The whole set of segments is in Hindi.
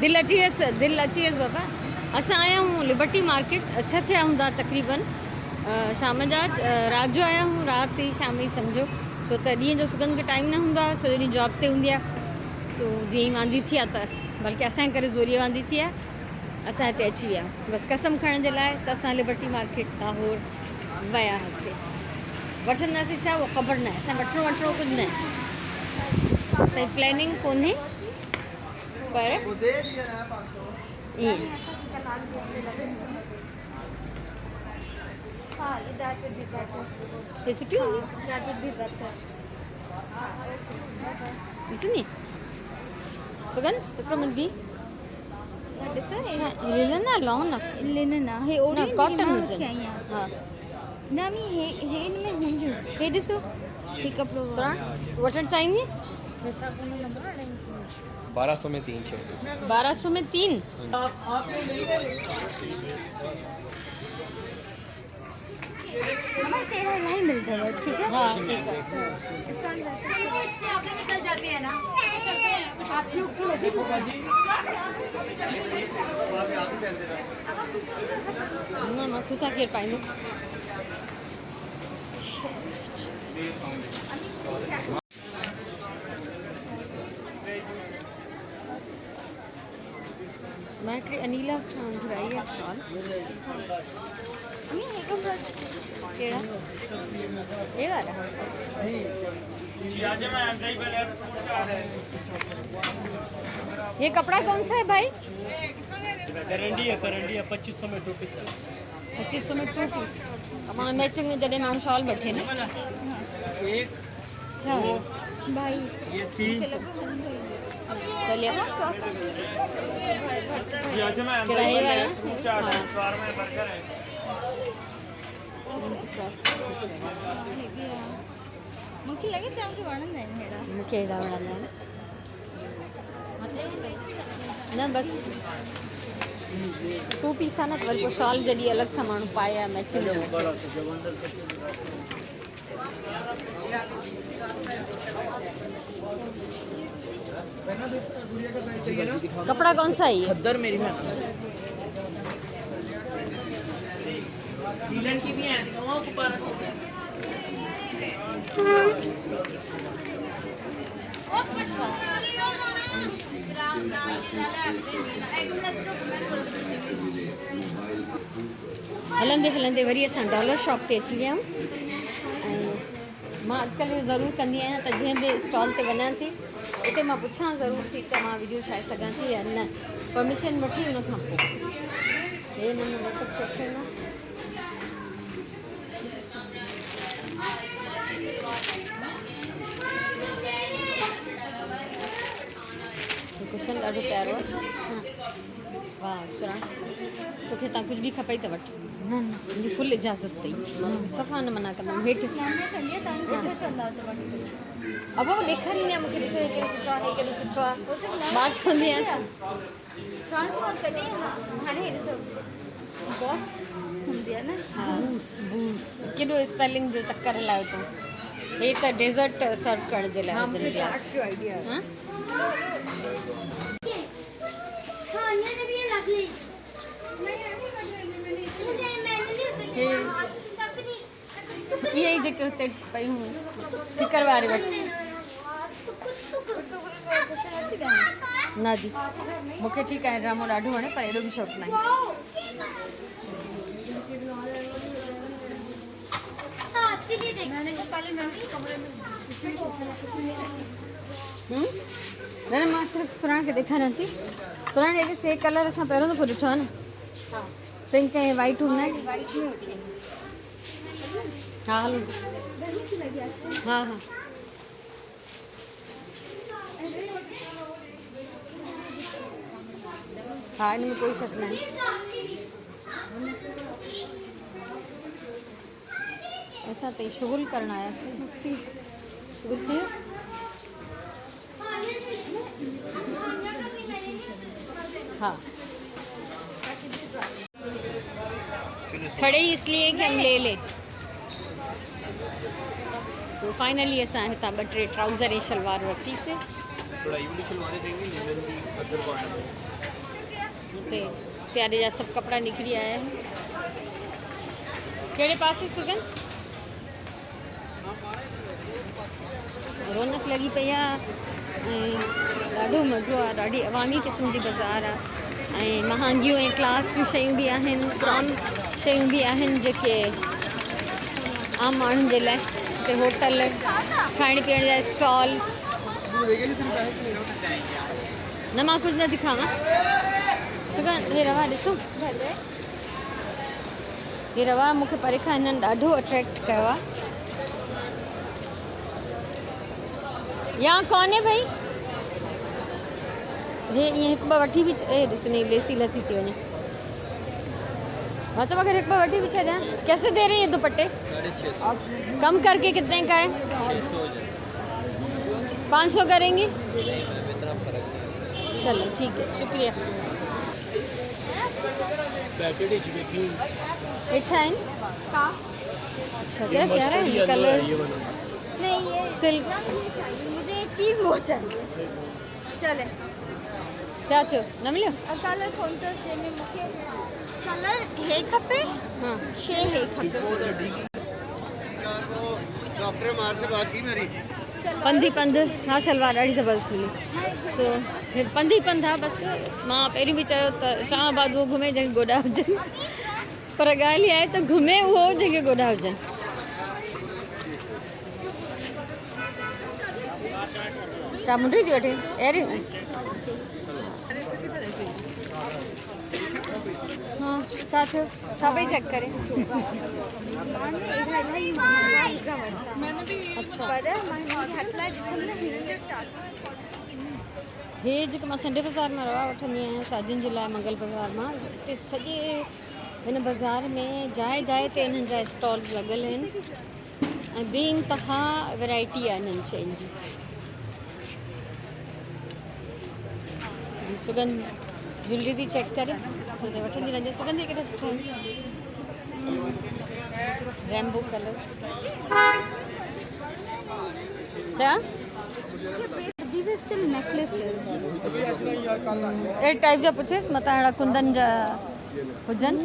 दिल अची वियसि बाबा। असां आया आहियूं लिबर्टी मार्केट, 6 थिया हूंदा तक़रीबन शाम जा। राति जो आया आहियूं, राति ई शाम ई सम्झो, छो त ॾींहं जो सुगंध खे टाइम न हूंदो आहे, सॼो ॾींहुं जॉब ते हूंदी आहे। सो जीअं ई वांदी थी आहे त बल्कि असांजे करे ज़ोरीअ वांदी थी आहे, असां हिते अची विया बसि कसम खणण जे लाइ। त असां लिबर्टी मार्केट लाहौर विया हुआसीं। वठंदासीं छा उहो ख़बर न आहे, असां वठिणो कुझु न आहे, असांजी प्लैनिंग कोन्हे, पर ईअं हे सुठी हूंदी ॾिसंदी सुगंध हिकिड़ो मिंट बि। लिनन आहे लॉन आहे? लिनन आहे, हे ओड़ी कॉटन हुजनि। हा न मी हे इन में हूंदियूं। हे ॾिसो हे कपिड़ो वठणु चाहींदी? 1200 में 3 शर्ट। 1200 में 3? हमारे तेरा नहीं मिलता है, ठीक है? हाँ ठीक है। निकल जाते हैं ना। न खुसा केर पाईंदो। मैं अनीला घुराई है शॉल। केड़ा ये वाला? ये कपड़ा कौन सा है भाई? करंडी है 2500 में 2 पीस है। 2500 में 2 पीस। हमारे मैचिंग में जॾहिं माण्हू शॉल वठे न। एक भाई ये 3 चलिए केड़ा ये वाला? शवारमा है, बर्गर है। मूंखे लॻे तव्हांखे वणंदा आहिनि हेड़ा। मूंखे हेड़ा वणंदा आहिनि न, बसि 2 पीस आहे न, त वरी पोइ शॉल जॾहिं अलॻि सां माण्हू पाए आहे मैचिंग। कपड़ा कौन सा है ये? खद्दर मेरी में नीलन की भी है, दिखाऊं आपको 1200 में। हलंदे हलंदे वरी असां डॉलर शॉप ते अची विया आहियूं। ऐं मां अॼुकल्ह इहो ज़रूरु कंदी आहियां त जंहिं बि स्टॉल ते वञा थी उते मां पुछां ज़रूरु थी त मां वीडियो ठाहे सघां थी या न, परमिशन वठी हुन खां पोइ। हे हिन में मेकअप सेक्शन आहे। कुशन ॾाढो प्यारो आहे। वाह सुरण, तोखे तव्हां कुझु बि खपई त वठि। न मुंहिंजी फुल इजाज़त अथई, सफ़ा न मना कंदमि। हेठि अब वो ॾेखारींदी आहियां मूंखे, ॾिसो हे कहिड़ो सुठो आहे, हे कहिड़ो सुठो आहे। मां चवंदी आहियां हाणे हे ॾिसो बॉस हूंदी आहे न। बूस केॾो स्पेलिंग जो चक्कर हलायो अथऊं। हे त डेज़र्ट सर्व करण जे लाइ हुजनि ग्लास। हाँ इहे ई जेके हुते पयूं फिकर वारे वटि न जी, मूंखे ठीकु आहे, ड्रामो ॾाढो वणे पर एॾो बि शौक़ु न आहे। न न मां सिर्फ़ु सुरण खे ॾेखारियां थी। सुरण हेॾे से कलर असां पहिरियों दफ़ो ॾिठो आहे न, पिंक ऐं वाइट हूंदा आहिनि। हा हलो हा हा हा, इन में कोई शक न आहे। असां ते शुगुल करणु आयासीं। शुगुल थी हाँ खड़े ही इसलिए कि हम ले ले। तो फाइनली असां हितां 2 टे ट्राउज़र ऐं शलवार वरितीसीं। थोड़ा इवली शलवारे देंगे, लेवल भी अदर बॉर्डर ते सियारे जा सब कपड़ा निकरी आया है। केड़े पासे सुगन रौनक लगी पई आहे ऐं ॾाढो मज़ो आहे। ॾाढी अवामी क़िस्म जी बाज़ार आहे ऐं महांगियूं ऐं क्लास जूं शयूं बि आहिनि, पुरान शयूं बि आहिनि जेके आम माण्हुनि जे लाइ। हिते होटल, खाइण पीअण जा स्टॉल्स। न मां कुझु न दिखावां सुगन, हे रवा ॾिसो, हे रवा मूंखे परे खां हिननि ॾाढो अट्रैक्ट कयो आहे। यहाँ कौन है भाई? हे ये हिकु ॿ वठी बि ॾिसनी लेसी लसी थी वञे। अच्छा अगर एक बार वठी भी छॾियां। कैसे दे रहे हैं ये दुपट्टे? 650। कम करके कितने का है? 600। 500 करेंगी? इतना फर्क नहीं। चलो ठीक है, शुक्रिया। अच्छा है अच्छा क्या प्यारा है ये कलर्स। नहीं ये सिल्क मुझे एक चीज़ बहुत चाहिए। चले क्या थियो न मिलियो? कलर कौन सा में मुझे कलर है खपे। हाँ शे है खपे। डॉक्टर मार से बात की मेरी। पंधी पंध हाँ शलवार ॾाढी ज़बरदस्त मिली। सो फिर पंधी पंध हा बसि। मां पहिरीं बि चयो त इस्लामाबाद उहो घुमे जंहिंखे गोॾा हुजनि, पर ॻाल्हि इहा आहे त घुमे उहो जंहिंखे गोॾा हुजनि। छा मुंडी थी वठे एयरिंग? हाँ छा थियो? छा पई चेक करे? अच्छा हे जेको मां संडे बाज़ार में रवा वठंदी आहियां शादियुनि जे लाइ मंगल बाज़ार मां, हिते सॼे हिन बाज़ार में जाइ जाइ ते इन्हनि जा स्टॉल्स लॻल आहिनि ऐं बेइंतहा वैराइटी आहे इन्हनि शयुनि जी। सुगंध ज्वेलरी थी चेक करे वठंदी रहंदी। सुगंध केॾा सुठा आहिनि, रेम्बो कलर्स। क्या ए टाइप जा पुछेसि मथां अहिड़ा कुंदन जा हुजनि।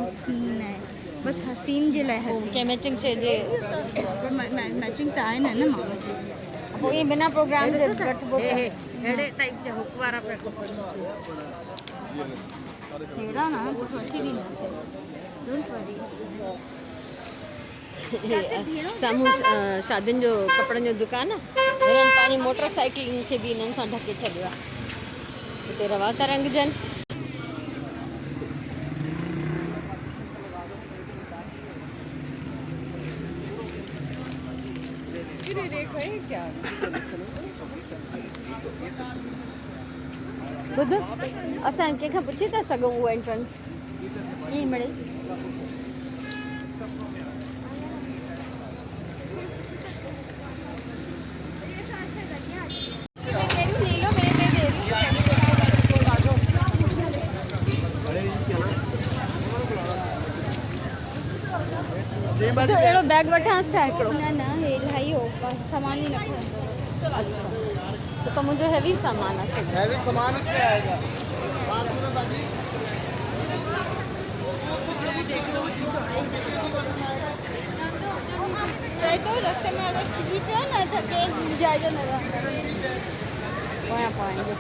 हसीन है बस हसीन जे लाइ हसीन। कंहिं मैचिंग शइ जे मैचिंग त आहे न माण्हू पोइ ईअं बिना प्रोग्राम जे वठिबो त अहिड़े टाइप जा हुक वारा पिया खपनि। अहिड़ा न तो वठी ॾींदासीं, डोंट वरी। साम्हूं शादियुनि जो कपिड़नि जो दुकानु आहे। हिननि पंहिंजी मोटरसाइकिल खे बि हिननि सां ढके छॾियो आहे। हिते रवा था रंगजनि। ॿुध असां कंहिंखां पुछी था सघूं उहो एंट्रेंस कीअं मिले? अहिड़ो बैग वठांसि छा हिकिड़ो? न न हे इलाही हो सामान ही न खणंदो। अच्छा तो मुझे हैवी सामान है। हैवी सामान क्या आएगा? तो रास्ते में अगर किसी पे ना थके जायजा न वहाँ पाएंगे।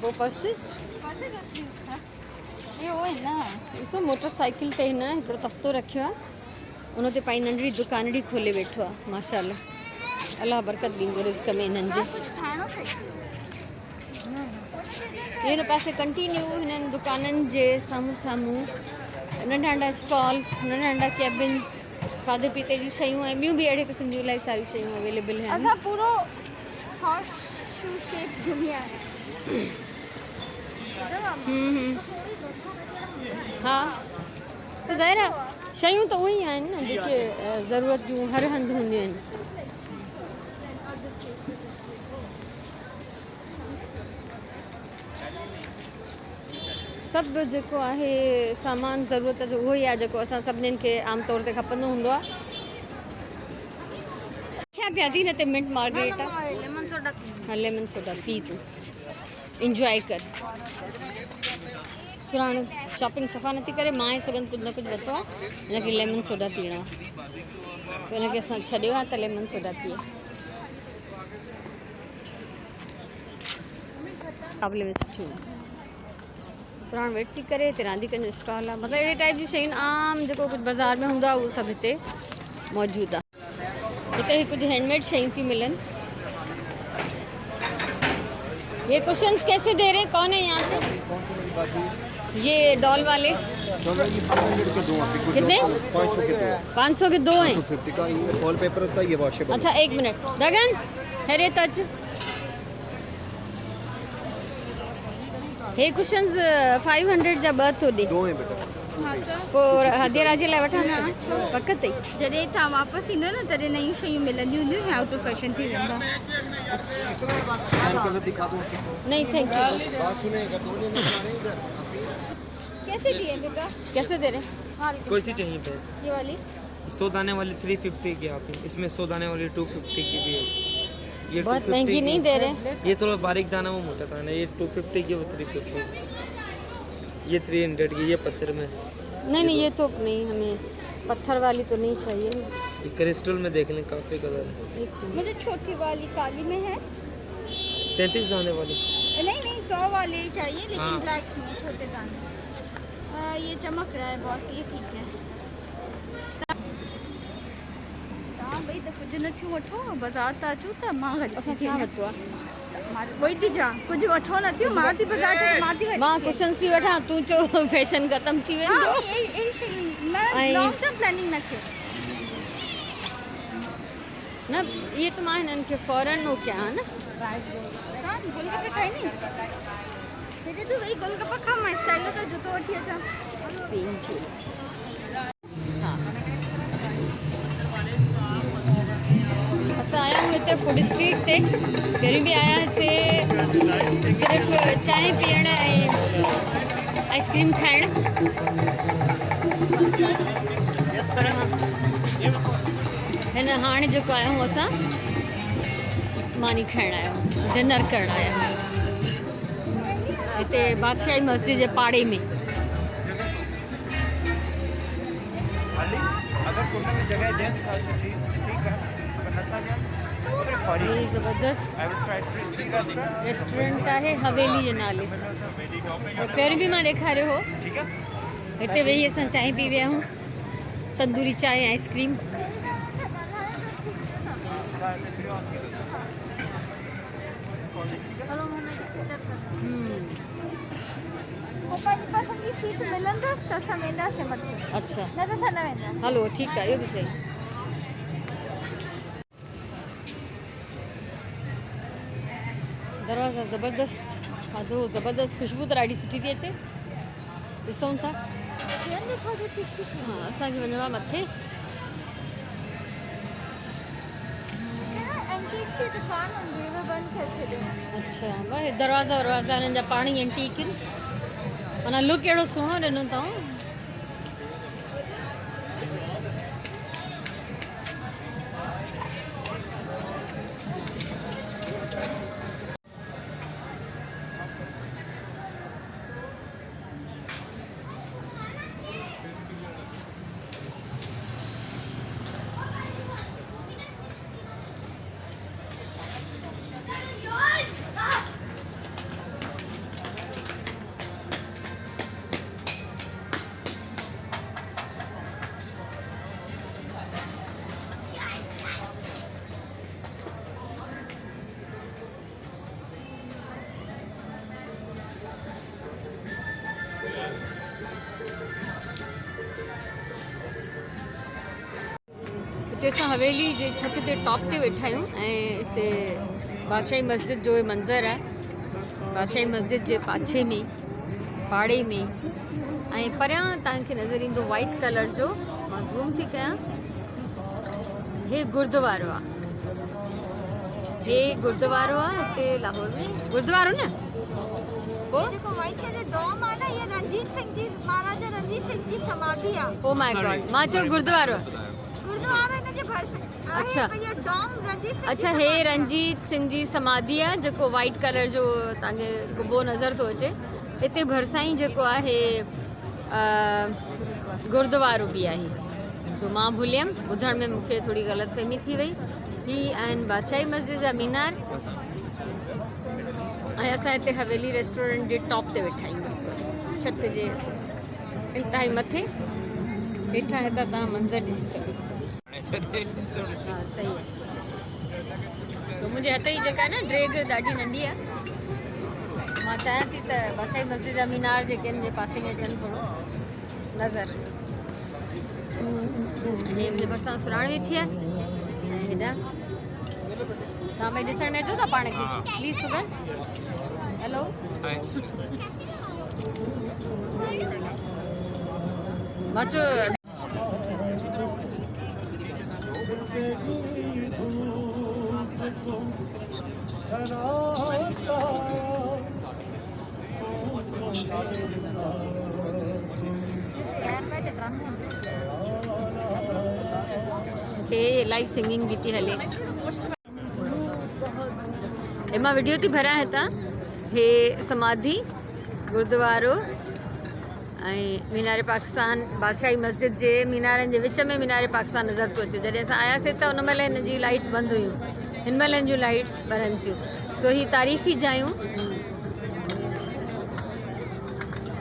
वो पर्सेस ये वो है ना ॾिसो मोटरसाइकिल ते हिन हिकिड़ो तख़्तो रखियो आहे, उन ते पाई नंढड़ी दुकानड़ी खोले वेठो आहे। माशाल्लाह, अलाह बरकत ॾींदो रिज़्क़ में हिननि जे। कुछ खाना हिन पासे कंटिन्यू हिननि दुकाननि जे साम्हूं साम्हूं नंढा नंढा स्टॉल्स, नंढा नंढा कैबिन्स, खाधे पीते जी शयूं ऐं ॿियूं बि अहिड़े क़िस्म जूं इलाही सारियूं शयूं अवेलेबल आहिनि। असां पूरो हॉर्स शू शेप घुमिया है। हाँ त ज़ाहिर आहे शयूं त उहे ई आहिनि न जेके ज़रूरत जूं हर हंधि हूंदियूं आहिनि। सभु जेको आहे सामान ज़रूरत जो उहो ई आहे जेको असां सभिनीनि खे आमतौर ते खपंदो हूंदो आहे। छा पिया थी न ते मिंट मार्गरेटा लेमन सोडा हाँ लेमन सोडा पी तूं इंजॉय कर। सुराण शॉपिंग सफ़ा नथी करे मां सघनि कुझु न कुझु वरितो आहे हिनखे लेमन सोडा पीअणो आहे तो हिनखे असां छॾियो आहे त लेमन सोडा पीए। काबले में सुठियूं सुराण वेट थी करे हिते रांदीकनि जो स्टॉल आहे मतिलबु अहिड़े टाइप जी शयूं आम जेको कुझु बाज़ार में हूंदो आहे उहो सभु हिते मौजूदु आहे। हिते कुछ हैंडमेड शयूं थी मिलन। ये कुशन्स कैसे दे रहे हैं कौन है यहाँ पे? ये डॉल वाले कितने? 500 के दो हैं। वॉलपेपर होता है ये वॉशेबल। अच्छा एक मिनट गगन हेरे टच हे कुशन्स 500 जा ॿ थो ॾे दो हैं बेटा। पोइ हदे राजे लाइ वठां पक ते जॾहिं तव्हां वापसि ईंदो न तॾहिं नयूं शयूं मिलंदियूं हूंदियूं आउट ऑफ फैशन थी वेंदा। कलर दिखा दूं? नहीं थैंक यू। बात सुने अगर दो दिन में आने इधर कैसे दिए बेटा? कैसे दे रहे हैं? कोई सी चाहिए पे? ये वाली 100 दाने वाली 350 की आप इसमें 100 दाने वाली 250 की भी है। ये बहुत 250 महंगी की नहीं दे रहे। ये थोड़ा बारीक दाना वो मोटा दाना ये 250 की वो 350 ये 300 की ये पत्थर में नहीं नहीं ये तो नहीं हमें पत्थर वाली तो नहीं चाहिए। ये क्रिस्टल में देख लें काफ़ी कलर है। एक मिनट। मुझे छोटी वाली काली में है 33 दाने वाली नहीं 100 वाले ही चाहिए लेकिन हाँ। ब्लैक में छोटे दाने। ये चमक रहा है बहुत ये ठीक है। हाँ भाई तो कुछ न थियूं वठो बाज़ार त अचूं त मां असां छा वरितो आहे? वही थी जा कुछ वठो न थियूं मां थी बाज़ार त मां थी मां कुशन्स बि वठां तूं चो फैशन ख़तम थी वेंदो। मैं ऐं- लॉन्ग टर्म प्लानिंग न कयो। न ये तो मां हिननि खे फौरन हो कयां न। हाँ गोलगप्पे खाई नी हेॾे तूं वही गोलगप्पा खा मां स्टाइल त जूतो वठी अचां। सेम चू हाँ असां आया आहियूं हिते फूड स्ट्रीट ते पहिरीं बि आया हुआसीं सिर्फ़ु चांहि पीअण ऐं आइस्क्रीम खाइण। हिन हाणे जेको आया आहियूं असां मानी खाइण आया आहियूं डिनर करण आया आहियूं हिते बादशाही मस्जिद जे पाड़े में। ये ज़बरदस्त रेस्टोरेंट आहे हवेली जे नाले सां और पहिरीं बि मां ॾेखारियो हो। हिते वेही असां चांहि पी विया आहियूं तंदूरी चांहि आइस्क्रीम। पंहिंजी पसंदि जी सीट मिलंदसि त असां वेंदासीं मथे अच्छा न त असां न वेंदासीं। हलो ठीकु आहे इहो बि सही। दरवाज़ा ज़बरदस्त खाधो ज़बरदस्त खुशबू त ॾाढी सुठी थी अचे ॾिसूं था। हाँ असांखे वञिणो आहे मथे। अच्छा भाई दरवाज़ा वरवाज़ा हिननि जा पाणी एंटीक आहिनि माना लुक अहिड़ो सुहिणो ॾिनो अथऊं। हिते असां हवेली जे छत ते टॉप ते वेठा आहियूं ऐं हिते बादशाही मस्जिद जो मंज़र आहे। बादशाही मस्जिद जे पाछे में पाड़े में ऐं परियां तव्हांखे नज़र ईंदो वाइट कलर जो मां ज़ूम थी कयां हे गुरुद्वारो आहे। हे गुरुद्वारो आहे हिते लाहौर में गुरुद्वारो न पोइ जेको वाइट कलर डोम आहे न ये रणजीत सिंह जी महाराजा रणजीत सिंह जी समाधि आहे ओ माय गॉड मां चयो गुरुद्वारो गुरुद्वारो हिन जे भरिसां आहे। अच्छा। भैया डॉम रणजीत सिंह अच्छा हे रणजीत सिंह जी समाधि आहे जेको वाइट कलर जो तव्हांखे गुबो नज़र थो अचे हिते भरिसां ई जेको आहे गुरुद्वारो बि आहे। सो मां भुलियमि ॿुधण में मूंखे थोरी ग़लतफ़हमी थी वई। ही आहिनि बादशाही मस्जिद जा मीनार ऐं असां हिते हवेली रेस्टोरेंट जे टॉप ते वेठा आहियूं छत जे इंतिहाई मथे हेठां हितां तव्हां मंज़र ॾिसी सघो था। हा सही आहे। सो मुंहिंजे हथ जी जेका आहे न ड्रेग ॾाढी नंढी आहे। मां चाहियां थी त बादशाही मस्जिद जा मीनार जेके आहिनि जे पासे में अचनि थोरो नज़र। हे मुंहिंजे भरिसां सुराण वेठी आहे ऐं हेॾा तव्हां भई ॾिसण में अचो था पाण खे प्लीज़ सुगन हेलो मां चयो ते लाइव सिंगिंग भी थी हले। मां वीडियो थी भरियां हितां हे समाधि गुरुद्वारो ऐं मीनार पाकिस्तान बादशाही मस्जिद जे मीनारनि जे विच में मीनार पाकिस्तान नज़र पियो अचे। जॾहिं असां आयासीं त उन महिल हिन जी लाइट्स बंदि हुयूं हिन महिल हिन जूं लाइट्स ॿरनि थियूं। सो ही तारीख़ी जायूं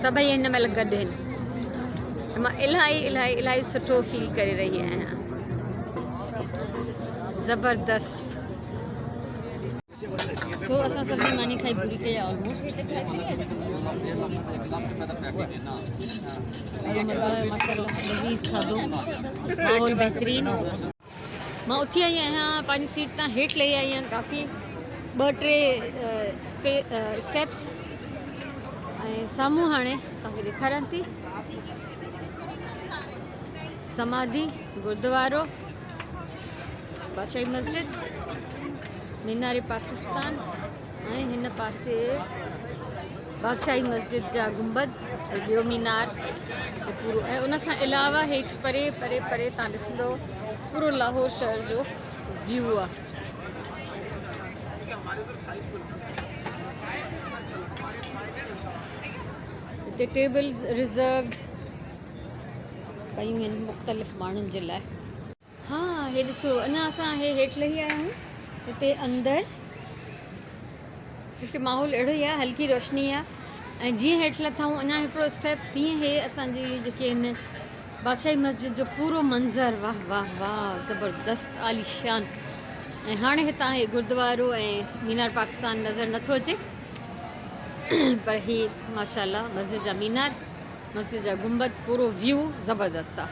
सभई हिन महिल गॾु आहिनि। मां इलाही इलाही इलाही सुठो फील करे रही आहियां ज़बरदस्त। सो असां सभिनी मानी खाई पूरी कई आहे ऑलमोस्ट। माशाल्लाह लज़ीज़ खाधो माहौल बहितरीन। मां उथी आई आहियां पंहिंजी सीट तां हेठि लही आई आहियां काफ़ी 2-3 स्टेप्स ऐं साम्हूं हाणे तव्हांखे ॾेखारियां थी समाधि गुरुद्वारो बादशाही मस्जिद मीनार पाकिस्तान ऐं हिन पासे बादशाही मस्जिद जा गुंबद ऐं ॿियो मीनार ऐं पूरो ऐं उनखां अलावा हेठि परे परे परे तव्हां ॾिसंदो पूरो लाहौर शहर जो व्यू आहे। हिते टेबल्स रिज़र्व्ड कयूं आहिनि मुख़्तलिफ़ माण्हुनि जे लाइ। हा हे ॾिसो अञा असां हेठि लही आया आहियूं। हिते अंदरि हिते माहौल अहिड़ो ई आहे हल्की रोशनी आहे ऐं जीअं हेठि लथाऊं अञा हिकिड़ो स्टेप तीअं हे असांजी जेके आहिनि बादशाही मस्जिद जो पूरो मंज़र वाह वाह वाह ज़बरदस्त आलीशान। ऐं हाणे हितां हे गुरुद्वारो ऐं मीनार पाकिस्तान नज़र नथो अचे पर ही माशाल्लाह मस्जिद जा मीनार मस्जिद जा गुंबद पूरो व्यू ज़बरदस्त आहे।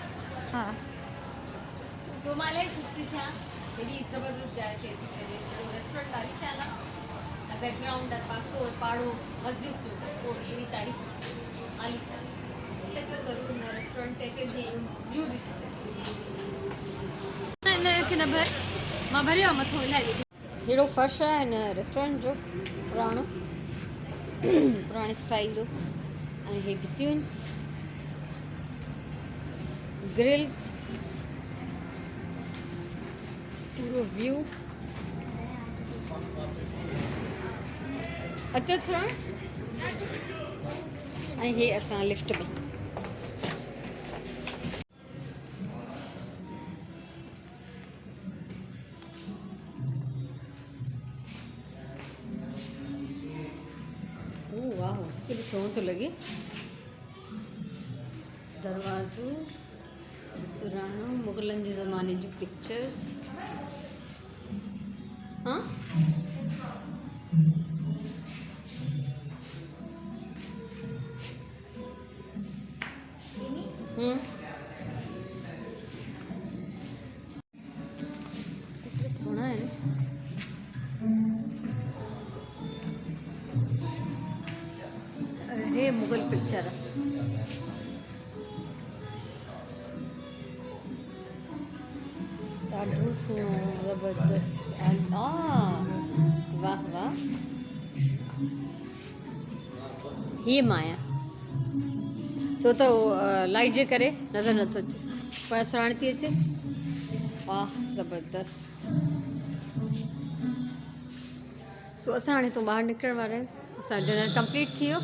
हा सो मां इलाही ख़ुशि थी थियां हेॾी ज़बरदस्त जाइ ते अची करे रेस्टोरेंट आलीशान आहे ऐं बैकग्राउंड पासो पाड़ो मस्जिद जो पोइ अहिड़ी तारीख़ आलीशान अचो ज़रूरु हिन रेस्टोरेंट ते अचे जीअं व्यू ॾिसी सघे। हिनखे न भर मां भरियो मथो इलाही अहिड़ो फर्श आहे हिन रेस्टोरेंट जो पुराणो पुराणे स्टाइल जो ऐं हे भितियूं आहिनि ग्रिल्स पूरो व्यू अचो थोरा ऐं हे असां लिफ्ट में वाह केॾो सुहिणो थो लॻे दरवाज़ो पुराणो मुग़लनि जे ज़माने जूं पिक्चर्स। हाँ सोना है हे मुग़ल पिक्चर ॾाढो सुहिणो ज़बरदस्त वाह वाह हीअ मां आहियां छो त लाइट जे करे नज़र नथो अचे पर सुहिणी थी अचे वाह ज़बरदस्त सो असां हाणे तो ॿाहिरि निकिरण वारा आहियूं असां डिनर कंप्लीट थी वियो